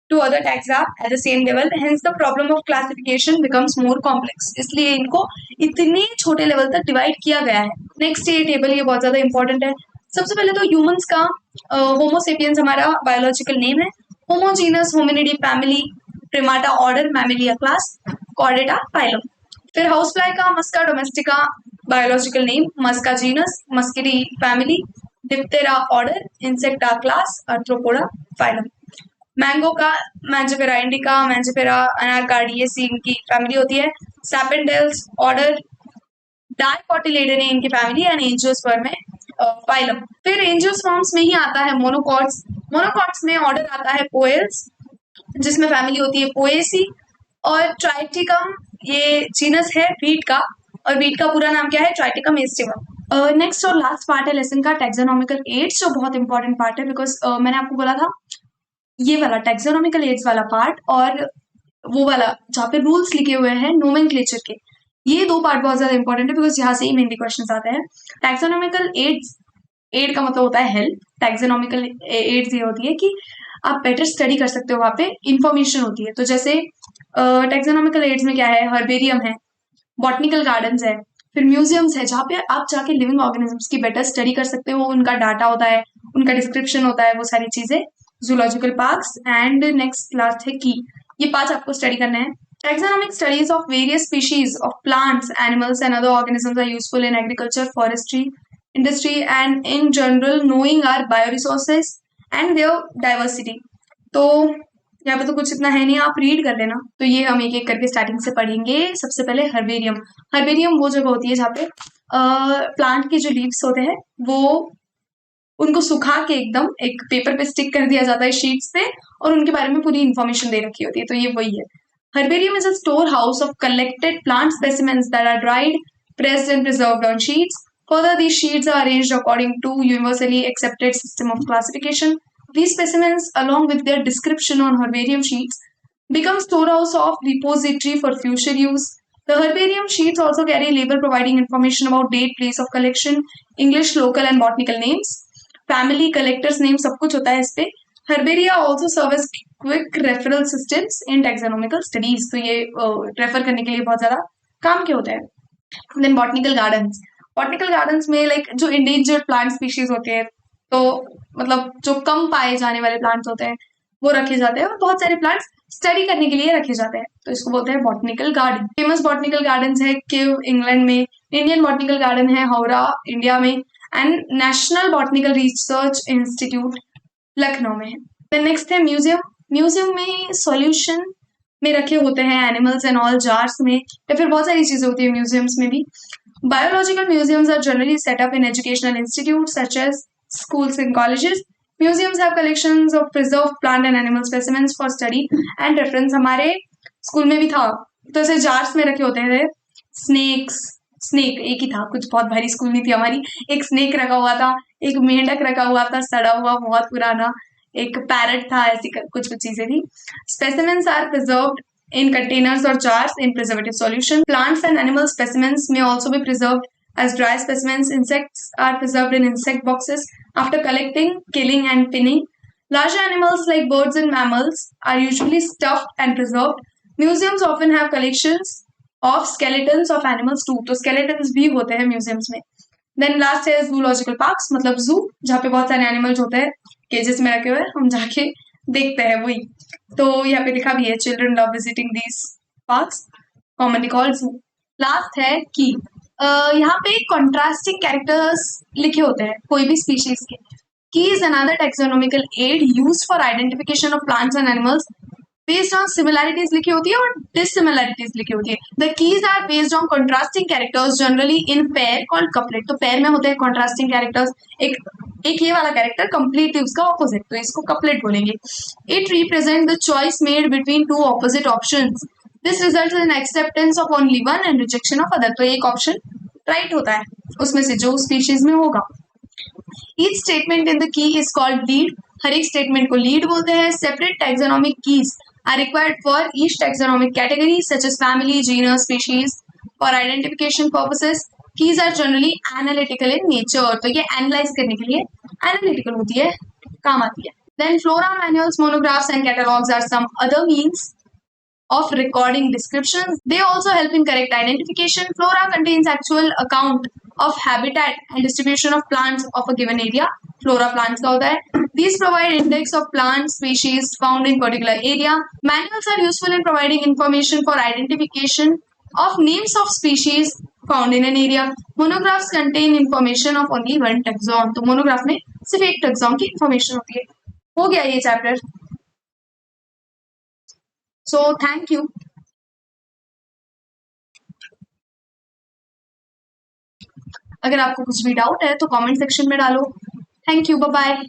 to other taxa at the same level. Hence, the problem of classification becomes more complex. इसलिए इनको इतने छोटे लेवल तक डिवाइड किया गया है। नेक्स्ट ये टेबल, ये बहुत ज्यादा इंपॉर्टेंट है। सबसे पहले तो ह्यूमंस का होमोसेपियंस हमारा बायोलॉजिकल नेम है। Homo genus hominidae family, primata order, mammalia class, chordata phylum. फिर हाउस फ्लाई का musca domestica biological name, musca genus, muscidae family, diptera order, insecta class, arthropoda phylum. Mango का मैंजिफेरा इंडिका, मैंजिफेरा अनारकार्डियेसी इनकी फैमिली होती है। सैपेंडेल्स ऑर्डर, डाइकोटिलेडोने इनकी फैमिली एंड एंजियोस्पर्म में फाइलम। फिर एंजियोस्पर्म्स में ही आता है मोनोकॉट्स। मोनोकॉट्स में ऑर्डर आता है पोएल्स, जिसमें फैमिली होती है पोएसी। और ट्राइटिकम ये जीनस है वीट का, और वीट का पूरा नाम क्या है? Triticum aestivum. नेक्स्ट और लास्ट पार्ट है लेसन का टैक्सोनॉमिकल एड्स, जो बहुत इंपॉर्टेंट पार्ट है बिकॉज मैंने आपको बोला था ये वाला टैक्सोनॉमिकल एड्स वाला पार्ट और वो वाला जहाँ पे रूल्स लिखे हुए हैं नोमेनक्लेचर के, ये दो पार्ट बहुत ज्यादा इंपॉर्टेंट है बिकॉज यहाँ से ही मेनली क्वेश्चन आते हैं। टैक्सोनॉमिकल एड्स, एड का मतलब होता है हेल्प, टैक्सोनॉमिकल एड्स ये होती है कि आप बेटर स्टडी कर सकते हो, वहाँ पे इंफॉर्मेशन होती है। तो जैसे टैक्सोनॉमिकल एड्स में क्या है? हर्बेरियम है, बॉटनिकल गार्डन्स है, फिर म्यूजियम्स है जहाँ पे आप जाके लिविंग ऑर्गेनिजम्स की बेटर स्टडी कर सकते हो, उनका डाटा होता है, उनका डिस्क्रिप्शन होता है, वो सारी चीजें। Zoological parks and next last है की, ये पांच आपको स्टडी करना है। Taxonomic studies of various species of plants, animals, and other organisms are useful in agriculture, forestry, industry, and in general, knowing our bioresources and their diversity. तो यहाँ पे तो कुछ इतना है नहीं, आप रीड कर लेना। तो ये हम एक एक करके स्टार्टिंग से पढ़ेंगे। सबसे पहले हर्बेरियम। हर्बेरियम वो जगह होती है जहाँ पे प्लांट के जो लीव्स होते हैं वो उनको सुखा के एकदम एक पेपर पे स्टिक कर दिया जाता है शीट्स पे, और उनके बारे में पूरी इंफॉर्मेशन दे रखी होती है। तो ये वही है। Herbarium is a storehouse of collected plant specimens that are dried, pressed, and preserved on sheets. Further, these sheets are arranged according to universally accepted system of classification. These specimens, along with their description on herbarium sheets, become storehouse of repository for future use. The herbarium sheets also carry label providing information about date, place of collection, English, local, and botanical names. Family, collectors name सब कुछ होता है इस पे। Herbaria also serve as quick referral systems in taxonomical studies. तो ये रेफर करने के लिए बहुत ज्यादा काम के होते हैं। Then botanical gardens. Botanical gardens में लाइक जो इंडेंजर्ड प्लांट स्पीशीज होते हैं, तो मतलब जो कम पाए जाने वाले प्लांट्स होते हैं वो रखे जाते हैं, और बहुत सारे प्लांट्स स्टडी करने के लिए रखे जाते हैं, तो इसको बोलते हैं botanical garden. Famous botanical garden है केव इंग्लैंड में, इंडियन बॉटनिकल गार्डन है हावड़ा इंडिया में, and national botanical research institute Lucknow में है। देन नेक्स्ट है म्यूजियम। म्यूजियम में सॉल्यूशन में रखे होते हैं एनिमल्स एंड ऑल जार्स में, या फिर बहुत सारी चीजें होती है म्यूजियम्स में भी। Biological museums are generally set up in educational institutes such as schools and colleges. Museums have collections of preserved plant and animal specimens for study and reference. हमारे स्कूल में भी था, तो ऐसे जार्स में रखे होते थे स्नेक्स। स्नेक एक ही था, कुछ बहुत भारी स्कूल नहीं थी हमारी। एक स्नेक रखा हुआ था, एक मेंढक रखा हुआ था सड़ा हुआ बहुत पुराना, एक पैरट था, ऐसी कुछ कुछ चीजें थी। Specimens are preserved in containers or jars in preservative solution. Plants and animal specimens may also be preserved as dry specimens. Insects are preserved in insect boxes after collecting, killing, and pinning. Larger animals like birds and mammals are usually stuffed and preserved. Museums often have collections of skeletons of animals too. तो skeletons भी होते हैं म्यूजियम्स में। देन लास्ट है जूलॉजिकल पार्क्स, मतलब जू, जहाँ पे बहुत सारे एनिमल्स होते हैं केजेस में रखे हुए, हम जाके देखते हैं वही। तो यहाँ पे लिखा भी है children love visiting these parks, commonly called जू। लास्ट है की। यहाँ पे कॉन्ट्रास्टिंग कैरेक्टर्स लिखे होते हैं कोई भी स्पीशीज के। Key is another taxonomical aid used for identification of plants and animals based on similarities लिखी होती है और dissimilarities लिखी होती है। The keys are based on contrasting characters generally in pair called couplet. तो pair में होते हैं contrasting characters, एक ये वाला कैरेक्टर कंप्लीटली उसका ऑपोजिट, तो इसको कपलेट बोलेंगे। It represents the choice made between two opposite options. This results in acceptance of only one and rejection of other. तो एक ऑप्शन राइट होता है उसमें से जो स्पीशीज में होगा। Each statement in the key is called lead. हर एक स्टेटमेंट को लीड बोलते हैं। Separate taxonomic keys are required for each taxonomic category such as family, genus, species. For identification purposes, keys are generally analytical in nature. तो ये analyze करने के लिए analytical होती है, काम आती है। Then flora manuals, monographs and catalogs are some other means of recording descriptions. They also help in correct identification. Flora contains actual account of habitat and distribution of plants of a given area. Flora plants का होता है। These provide index of plant species found in particular area. Manuals are useful in providing information for identification of names of species found in an area. Monographs contain information of only one taxon. तो monograph में सिर्फ एक taxon की information होती है। हो गया ये chapter. So thank you. अगर आपको कुछ भी डाउट है तो कमेंट सेक्शन में डालो। Thank you, bye bye.